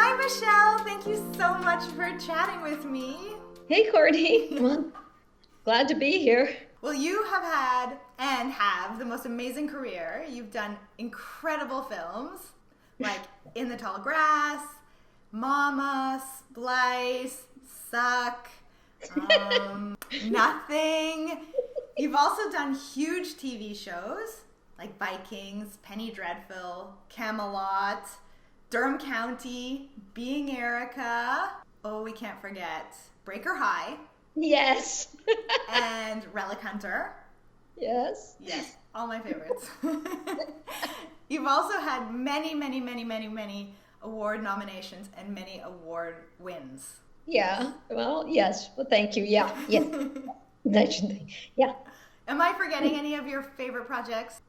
Hi, Michelle. Thank you so much for chatting with me. Hey, Courtney. Well, glad to be here. Well, you have had and have the most amazing career. You've done incredible films like In the Tall Grass, Mama, Splice, Suck, Nothing. You've also done huge TV shows like Vikings, Penny Dreadful, Camelot, Durham County, Being Erica. Oh, we can't forget Breaker High. Yes. And Relic Hunter. Yes. Yes, all my favorites. You've also had many award nominations and many award wins. Yeah. Well, yes. Well, thank you. Yeah. Yeah. Yeah. Am I forgetting any of your favorite projects?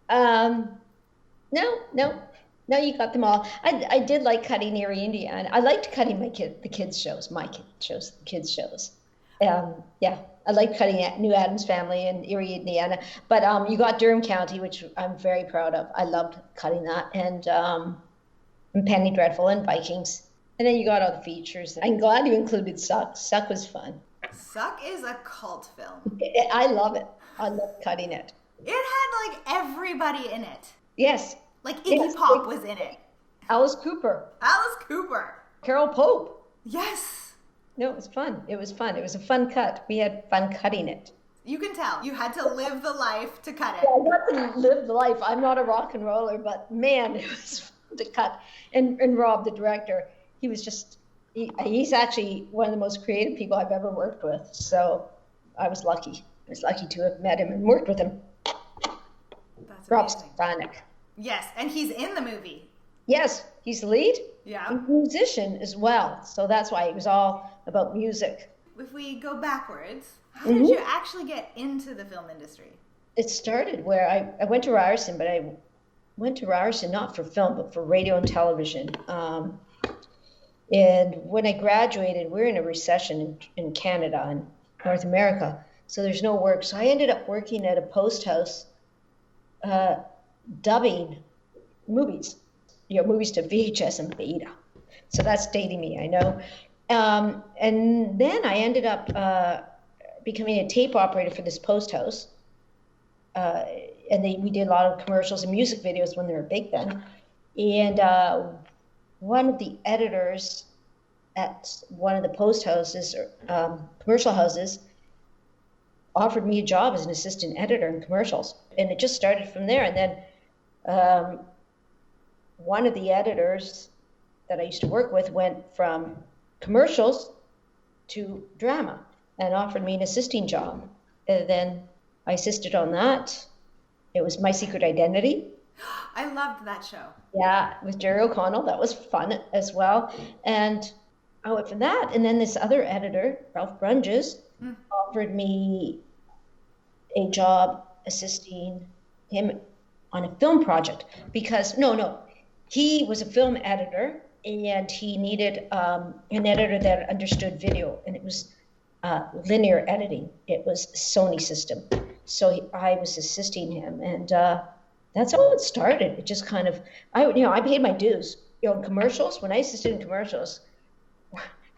No, you got them all. I did like cutting Erie, Indiana. I liked cutting the kids shows, the kids shows. Yeah, I liked cutting New Addams Family and Erie, Indiana. But you got Durham County, which I'm very proud of. I loved cutting that, and Penny Dreadful and Vikings. And then you got all the features. I'm glad you included Suck. Suck was fun. Suck is a cult film. I love it. I love cutting it. It had like everybody in it. Yes. Like Iggy Pop was in it. Alice Cooper. Carol Pope. Yes. No, it was fun. It was fun. It was a fun cut. We had fun cutting it. You can tell. You had to live the life to cut it. Yeah, I got to live the life. I'm not a rock and roller, but man, it was fun to cut. And Rob, the director, he was just, he's actually one of the most creative people I've ever worked with. So I was lucky. I was lucky to have met him and worked with him. That's Rob amazing. Stefanik. Yes, and he's in the movie. Yes, he's the lead. Yeah. And musician as well. So that's why it was all about music. If we go backwards, how did you actually get into the film industry? It started where I went to Ryerson, but I went to Ryerson not for film, but for radio and television. And when I graduated, we're in a recession in Canada and North America, so there's no work. So I ended up working at a post house dubbing movies, movies to VHS and Beta. So that's dating me, I know. And then I ended up becoming a tape operator for this post house. And we did a lot of commercials and music videos when they were big then. And one of the editors at one of the post houses, commercial houses, offered me a job as an assistant editor in commercials. And it just started from there. And then one of the editors that I used to work with went from commercials to drama and offered me an assisting job. And then I assisted on that. It was My Secret Identity. I loved that show. Yeah, with Jerry O'Connell. That was fun as well. And I went from that. And then this other editor, Ralph Brunges, offered me a job assisting him on a film project because, he was a film editor and he needed an editor that understood video, and it was linear editing. It was a Sony system. So I was assisting him, and that's how it started. It just kind of, I paid my dues. In commercials, when I assisted in commercials,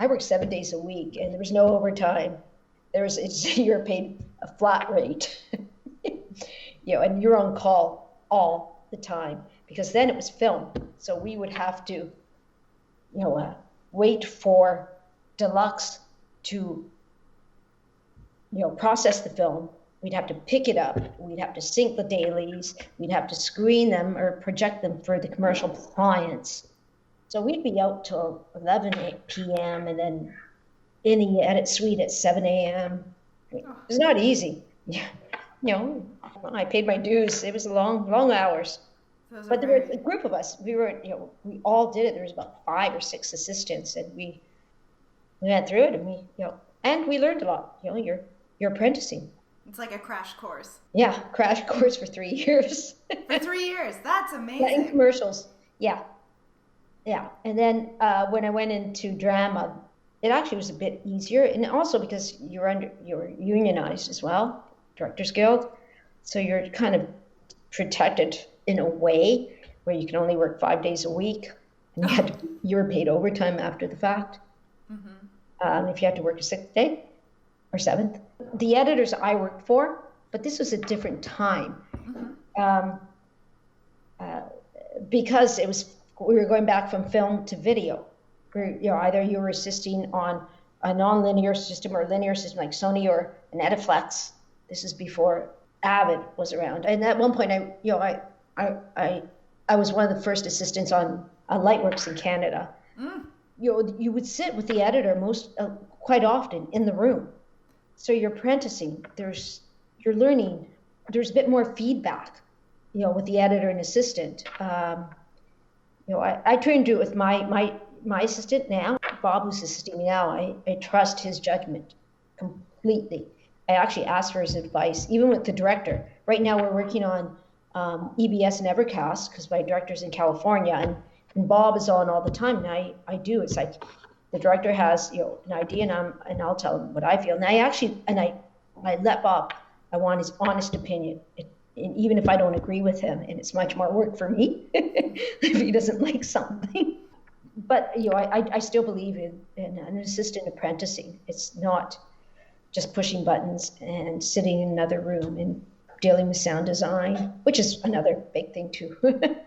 I worked 7 days a week, and there was no overtime. You're paid a flat rate, and you're on call all the time because then it was film. So we would have to, wait for Deluxe to, process the film. We'd have to pick it up. We'd have to sync the dailies. We'd have to screen them or project them for the commercial clients. So we'd be out till 11 p.m. and then in the edit suite at 7 a.m. It's not easy. I paid my dues. It was long hours. But there was a group of us. We we all did it. There was about 5 or 6 assistants, and we went through it, and we learned a lot. You're apprenticing. It's like a crash course. Yeah, crash course for 3 years. For 3 years, that's amazing. Yeah, in commercials. Yeah. And then when I went into drama, it actually was a bit easier, and also because you're unionized as well, Directors Guild, so you're kind of protected in a way where you can only work 5 days a week. and you were paid overtime after the fact. If you had to work a sixth day or seventh. The editors I worked for, but this was a different time. Because we were going back from film to video. Either you were assisting on a non-linear system or a linear system like Sony or an Ediflex. This is before Avid was around. And at one point, I was one of the first assistants on Lightworks in Canada. You would sit with the editor quite often in the room. So you're apprenticing. You're learning. There's a bit more feedback, with the editor and assistant. I try and do it with my assistant now, Bob, who's assisting me now. I trust his judgment completely. I actually ask for his advice, even with the director. Right now we're working on EBS and Evercast because my director's in California, and Bob is on all the time. And I do. It's like the director has an idea, and I'll tell him what I feel. And I let Bob. I want his honest opinion. Even if I don't agree with him, and it's much more work for me if he doesn't like something. But I still believe in an assistant apprenticing. It's not just pushing buttons and sitting in another room and dealing with sound design, which is another big thing too.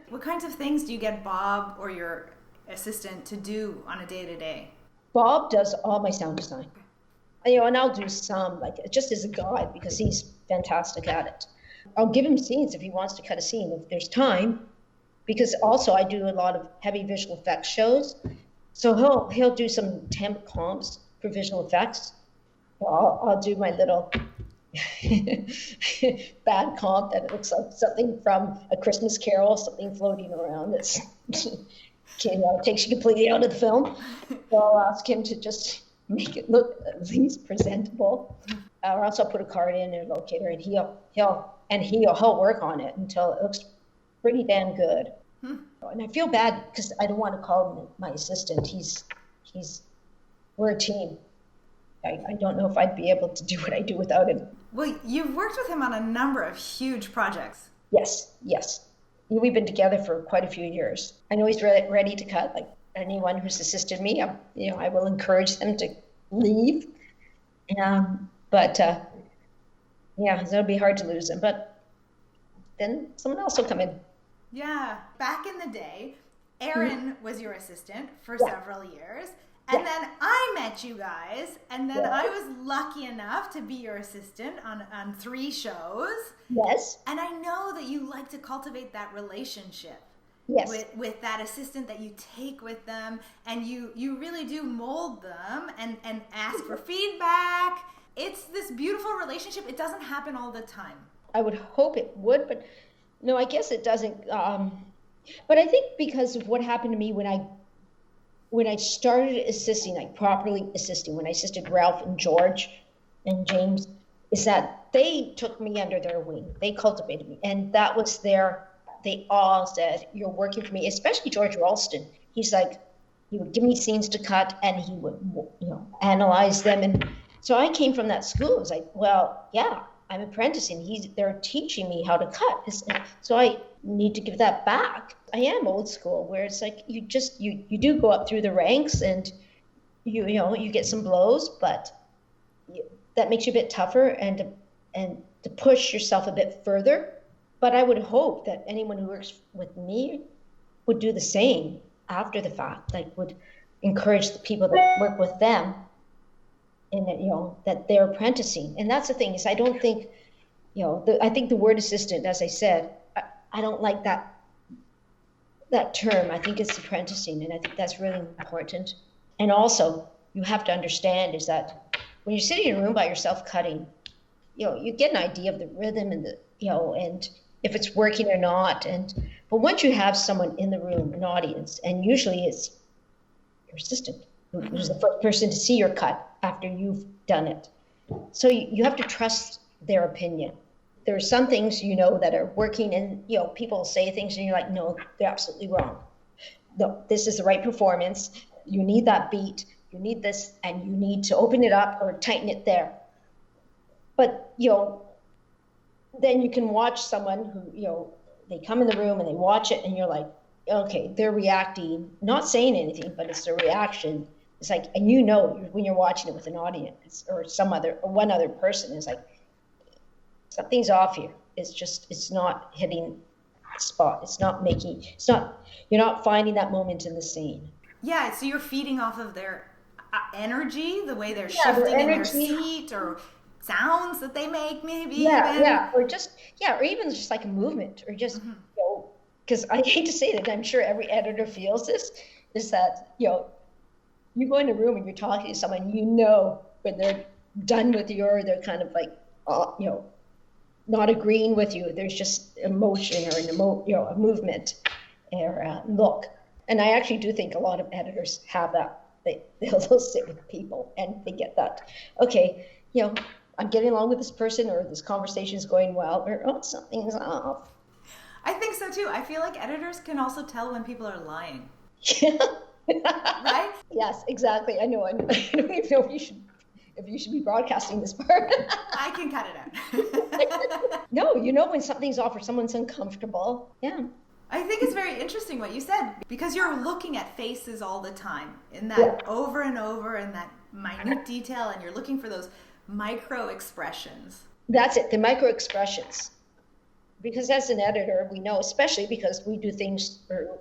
What kinds of things do you get Bob or your assistant to do on a day-to-day? Bob does all my sound design. And I'll do some, just as a guide, because he's fantastic at it. I'll give him scenes if he wants to cut a scene, if there's time, because also I do a lot of heavy visual effects shows. So he'll do some temp comps for visual effects. I'll do my little bad comp that looks like something from A Christmas Carol, something floating around that's takes you completely out of the film. So I'll ask him to just make it look at least presentable. Or else I'll put a card in and a locator, and he'll work on it until it looks pretty damn good. And I feel bad because I don't want to call him my assistant. We're a team. I don't know if I'd be able to do what I do without him. Well, you've worked with him on a number of huge projects. Yes. We've been together for quite a few years. I know he's ready to cut. Like anyone who's assisted me, I will encourage them to leave. But it'll be hard to lose him. But then someone else will come in. Yeah. Back in the day, Aaron was your assistant for several years. And then I met you guys, and then I was lucky enough to be your assistant on 3 shows. Yes. And I know that you like to cultivate that relationship with that assistant that you take with them, and you really do mold them and ask for feedback. It's this beautiful relationship. It doesn't happen all the time. I would hope it would, but no, I guess it doesn't. But I think because of what happened to me when I started assisting, like properly assisting, when I assisted Ralph and George and James, is that they took me under their wing. They cultivated me. And that was they all said, you're working for me, especially George Ralston. He's like, he would give me scenes to cut and he would, analyze them. And so I came from that school. It was like, well, yeah, I'm apprenticing. They're teaching me how to cut. So I need to give that back. I am old school, where it's like you do go up through the ranks and you get some blows, but that makes you a bit tougher and to push yourself a bit further. But I would hope that anyone who works with me would do the same after the fact, like would encourage the people that work with them, and that they're apprenticing. And that's the thing, is I don't think, I think the word assistant, as I said, I don't like that term. I think it's apprenticing, and I think that's really important. And also, you have to understand is that when you're sitting in a room by yourself cutting, you get an idea of the rhythm and and if it's working or not. But once you have someone in the room, an audience, and usually it's your assistant who's the first person to see your cut after you've done it. So you have to trust their opinion. There are some things that are working, and people say things and you're like, no, they're absolutely wrong. No, this is the right performance. You need that beat, you need this, and you need to open it up or tighten it there. But then you can watch someone who they come in the room and they watch it and you're like, okay, they're reacting, not saying anything, but it's their reaction. It's like, and you know, when you're watching it with an audience or one other person, is like, something's off here. It's not hitting the spot. You're not finding that moment in the scene. Yeah, so you're feeding off of their energy, the way they're Yeah, their shifting in their energy. seat, or sounds that they make, maybe Yeah, even. yeah, or even just like a movement, or just, because I hate to say that, I'm sure every editor feels this, is that, you go in a room and you're talking to someone, when they're done with you, or they're kind of like, not agreeing with you. There's just emotion or a movement or a look. And I actually do think a lot of editors have that. They'll sit with people and they get that. Okay, I'm getting along with this person, or this conversation is going well, or something's off. I think so too. I feel like editors can also tell when people are lying. Yeah. Right? Yes, exactly. I know. I don't even know if you should be broadcasting this part. I can cut it out. No, when something's off or someone's uncomfortable. Yeah. I think it's very interesting what you said, because you're looking at faces all the time in that over and over, and that minute detail, and you're looking for those micro expressions. That's it, the micro expressions. Because as an editor, we know, especially because we do things, or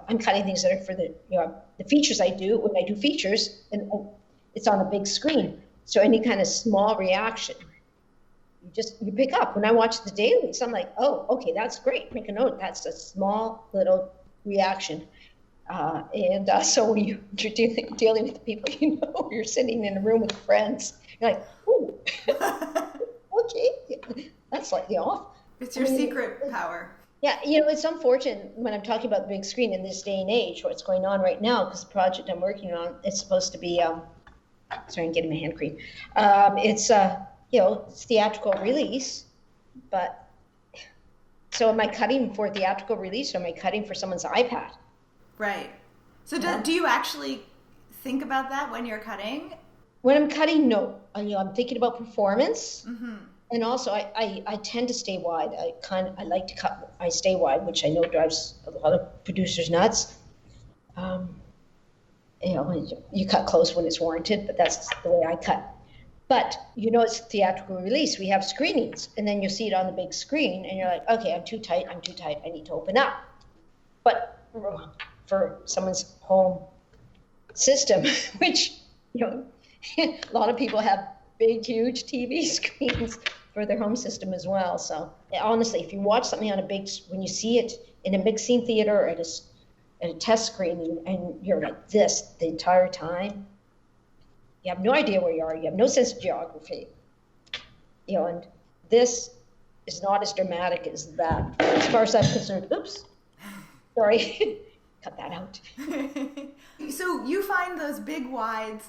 I'm cutting things that are for the features I do. When I do features, and it's on a big screen, so any kind of small reaction, you pick up. When I watch the dailies, I'm like, oh, okay, that's great. Make a note. That's a small little reaction. So when you're dealing with the people, you're sitting in a room with friends. You're like, ooh, okay, that's slightly off. It's your secret power. Yeah, it's unfortunate when I'm talking about the big screen in this day and age, what's going on right now, because the project I'm working on, it's supposed to be, sorry, I'm getting my hand cream. It's theatrical release, but so am I cutting for theatrical release, or am I cutting for someone's iPad? Right. So do you actually think about that when you're cutting? When I'm cutting, no. I'm thinking about performance. Mm-hmm. And also, I tend to stay wide. I like to cut. I stay wide, which I know drives a lot of producers nuts. You cut close when it's warranted, but that's the way I cut. But it's theatrical release. We have screenings, and then you see it on the big screen, and you're like, okay, I'm too tight. I need to open up. But for someone's home system, which a lot of people have big, huge TV screens for their home system as well. So honestly, if you watch something on when you see it in a mixing theater or at a test screen, and you're like this the entire time, you have no idea where you are. You have no sense of geography. And this is not as dramatic as that. As far as I'm concerned, oops, sorry, cut that out. So you find those big wides,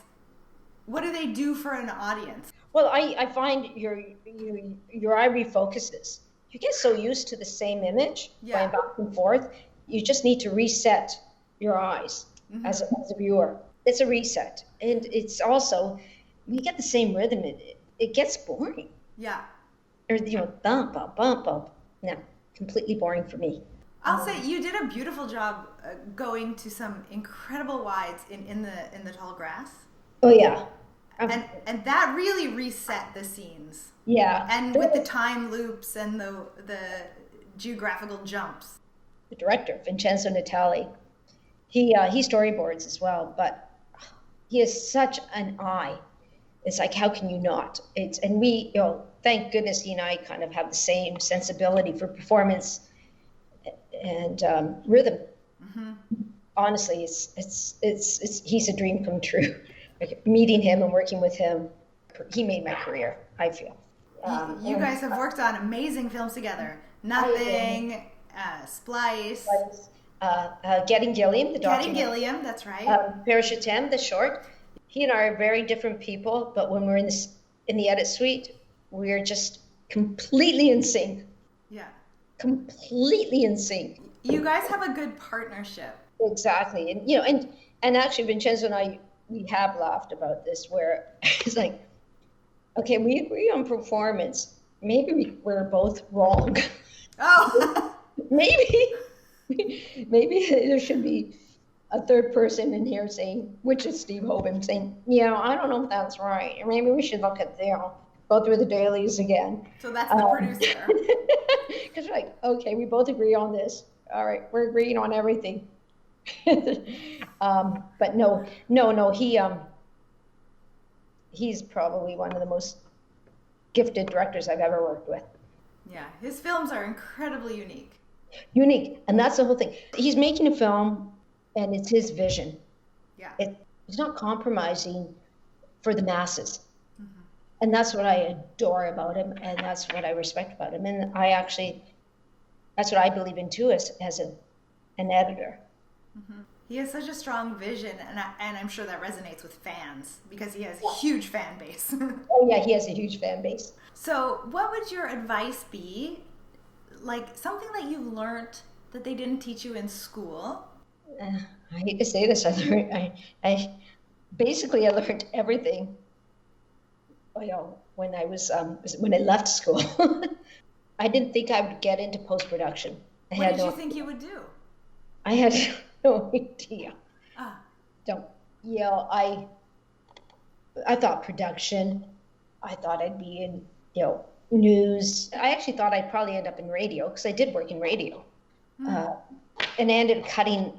what do they do for an audience? Well, I find your eye refocuses. You get so used to the same image going back and forth. You just need to reset your eyes as a viewer. It's a reset, and it's also, when you get the same rhythm, it gets boring. Yeah. Or bump, bump, bump, bump. No, completely boring for me. I'll say you did a beautiful job going to some incredible wides in the tall grass. Oh yeah. And that really reset the scenes. Yeah. And with the time loops and the geographical jumps. The director, Vincenzo Natali, he storyboards as well, but he has such an eye. It's like, how can you not? And we, thank goodness he and I kind of have the same sensibility for performance and rhythm. Mm-hmm. Honestly, it's he's a dream come true. Meeting him and working with him, he made my career, I feel. You guys have worked on amazing films together. Nothing, Splice. Getting Gilliam, the documentary. Getting Gilliam, that's right. Parachutem, the short. He and I are very different people, but when we're in the edit suite, we're just completely in sync. Yeah. Completely in sync. You guys have a good partnership. Exactly. And actually Vincenzo and I, we have laughed about this, where it's like, okay, we agree on performance. Maybe we're both wrong. Oh. Maybe Maybe there should be a third person in here saying, which is Steve Hoban, saying, I don't know if that's right. Or maybe we should look at, go through the dailies again. So that's the producer. Because we're like, okay, we both agree on this. All right, we're agreeing on everything. But no, he's probably one of the most gifted directors I've ever worked with. Yeah, his films are incredibly unique. Unique, and that's the whole thing. He's making a film, and it's his vision. Yeah. He's not compromising for the masses. Mm-hmm. And that's what I adore about him, and that's what I respect about him. And that's what I believe in too, as an editor. Mm-hmm. He has such a strong vision, and I'm sure that resonates with fans because he has a huge fan base. Oh yeah, he has a huge fan base. So what would your advice be, like something that you've learned that they didn't teach you in school? I hate to say this, I basically learned everything. When I left school, I didn't think I would get into post-production. What did you think you would do? I had no idea. I thought production. I thought I'd be in, news. I actually thought I'd probably end up in radio because I did work in radio. And I ended up cutting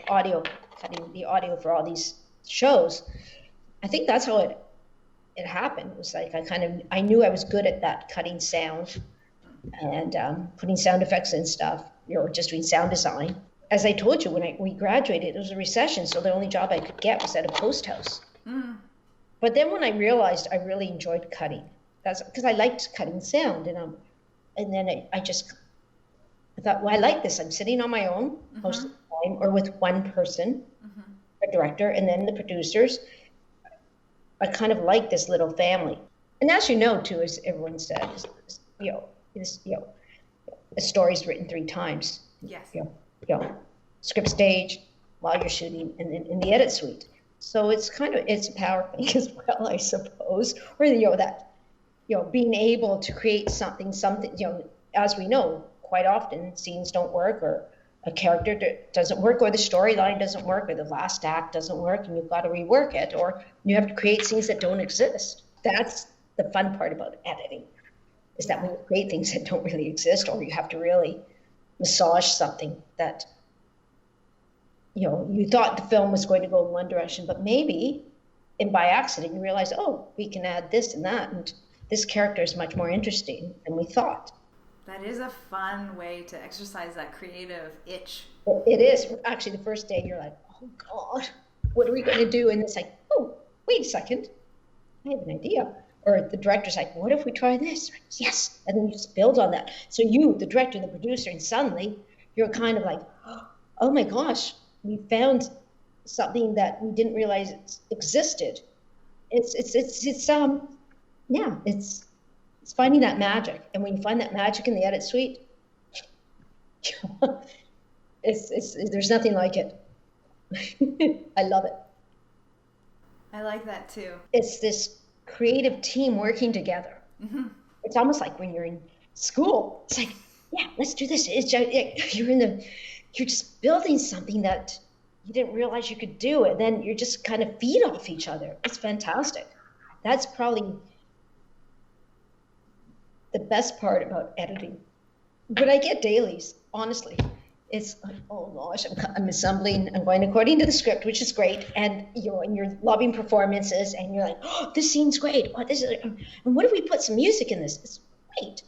audio, cutting the audio for all these shows. I think that's how it happened. It was like I knew I was good at that, cutting sound and putting sound effects and stuff, just doing sound design. As I told you, when we graduated, it was a recession, so the only job I could get was at a post house. Mm. But then when I realized I really enjoyed cutting, that's because I liked cutting sound, and then I thought, well, I like this. I'm sitting on my own most of the time, or with one person, a director, and then the producers. I kind of like this little family. And as you know, too, as everyone said, a story's written 3 times. Yes. Script stage, while you're shooting, and then in the edit suite. So it's a power thing as well, I suppose. Or that being able to create something, as we know, quite often scenes don't work, or a character doesn't work, or the storyline doesn't work, or the last act doesn't work, and you've got to rework it, or you have to create scenes that don't exist. That's the fun part about editing, is that when you create things that don't really exist, or you have to really massage something that you thought the film was going to go in one direction, but maybe, and by accident, you realize, we can add this and that, and this character is much more interesting than we thought. That is a fun way to exercise that creative itch. It is. Actually, the first day, you're like, oh, God, what are we going to do? And it's like, oh, wait a second. I have an idea. Or the director's like, what if we try this? Yes. And then you just build on that. So you, the director, the producer, and suddenly you're kind of like, oh, my gosh, we found something that we didn't realize existed. It's finding that magic, and when you find that magic in the edit suite, there's nothing like it. I love it. I like that too. It's this creative team working together. Mm-hmm. It's almost like when you're in school. It's like, yeah, let's do this. You're just building something that you didn't realize you could do, and then you're just kind of feed off each other. It's fantastic. That's probably the best part about editing. But I get dailies, honestly. It's like, oh gosh, I'm assembling, I'm going according to the script, which is great, and and you're loving performances, and you're like, oh, this scene's great. And what if we put some music in this? It's great.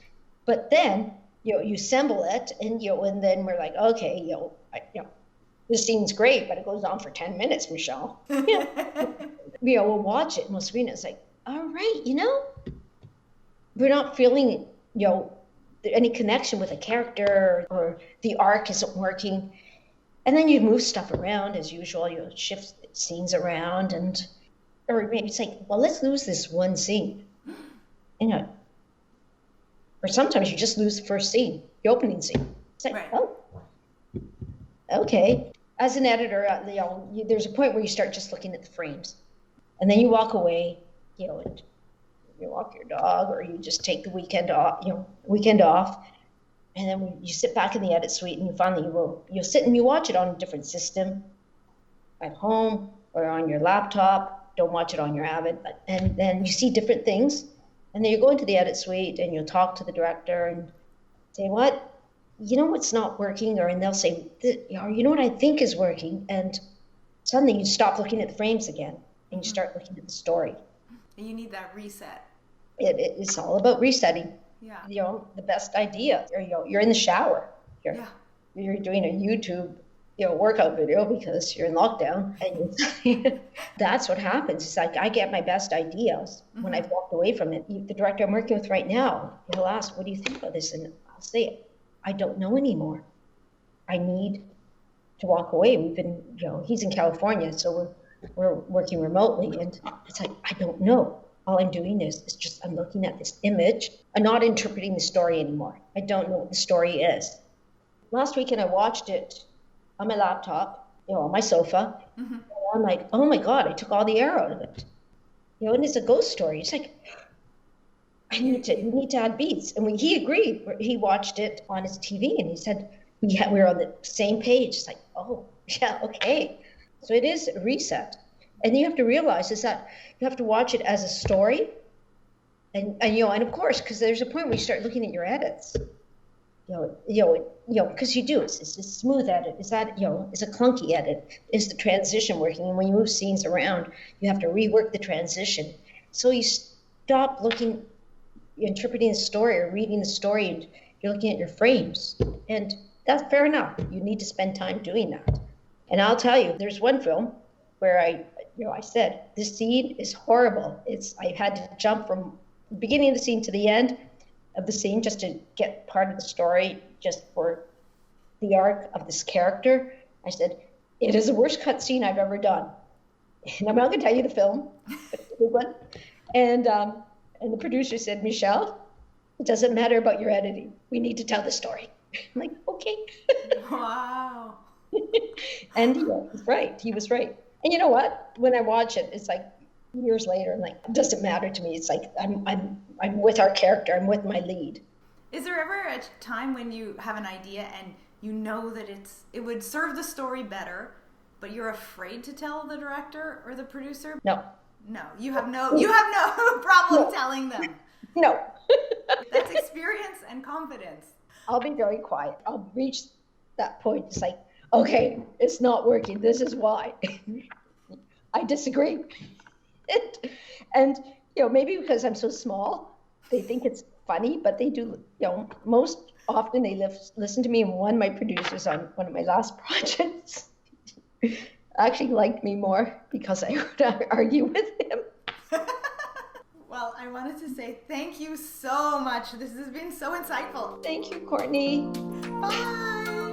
But then you assemble it, and then we're like, okay, this scene's great, but it goes on for 10 minutes, Michelle. We'll watch it and we'll screen it. It's like, all right, we're not feeling, any connection with a character, or the arc isn't working. And then you move stuff around as usual. You shift scenes around, or maybe it's like, well, let's lose this one scene. Or sometimes you just lose the first scene, the opening scene. It's like, right. Oh, okay. As an editor, there's a point where you start just looking at the frames, and then you walk away, and you walk your dog, or you just take the weekend off, And then you sit back in the edit suite and you finally you'll sit and you watch it on a different system at home or on your laptop. Don't watch it on your Avid. And then you see different things. And then you go into the edit suite and you'll talk to the director and say, what? You know what's not working? And they'll say, you know what I think is working? And suddenly you stop looking at the frames again and you start looking at the story. You need that reset. It's all about resetting. Yeah. You know, the best idea. You're in the shower. You're doing a YouTube, workout video because you're in lockdown, and that's what happens. It's like I get my best ideas when I've walked away from it. The director I'm working with right now, he'll ask, "What do you think about this?" And I'll say, "I don't know anymore. I need to walk away." We've been, he's in California, so we're working remotely, and it's like I don't know. All I'm doing is just I'm looking at this image. I'm not interpreting the story anymore. I don't know what the story is. Last weekend I watched it on my laptop, on my sofa. And I'm like, oh my God, I took all the air out of it. And it's a ghost story. It's like, you need to add beats. And he agreed. He watched it on his TV and he said, we were on the same page. It's like, oh, yeah, okay. So it is a reset. And you have to realize is that you have to watch it as a story. And of course, because there's a point where you start looking at your edits. Because you do. It's a smooth edit. It's a clunky edit. Is the transition working? And when you move scenes around, you have to rework the transition. So you stop interpreting the story or reading the story, and you're looking at your frames. And that's fair enough. You need to spend time doing that. And I'll tell you, there's one film where I said, this scene is horrible. I had to jump from the beginning of the scene to the end of the scene just to get part of the story, just for the arc of this character. I said, it is the worst cut scene I've ever done. And I'm not going to tell you the film, but it's a good one. And the producer said, Michele, it doesn't matter about your editing. We need to tell the story. I'm like, okay. Wow. And he was right. He was right. And you know what? When I watch it, it's like years later, I'm like, it doesn't matter to me. It's like I'm with our character. I'm with my lead. Is there ever a time when you have an idea and you know that it would serve the story better, but you're afraid to tell the director or the producer? No. No, you have no problem telling them. No. That's experience and confidence. I'll be very quiet. I'll reach that point. It's like, okay, it's not working. This is why. I disagree. And maybe because I'm so small, they think it's funny, but they do, most often they listen to me. And one of my producers on one of my last projects actually liked me more because I would argue with him. Well, I wanted to say thank you so much. This has been so insightful. Thank you, Courtney. Bye.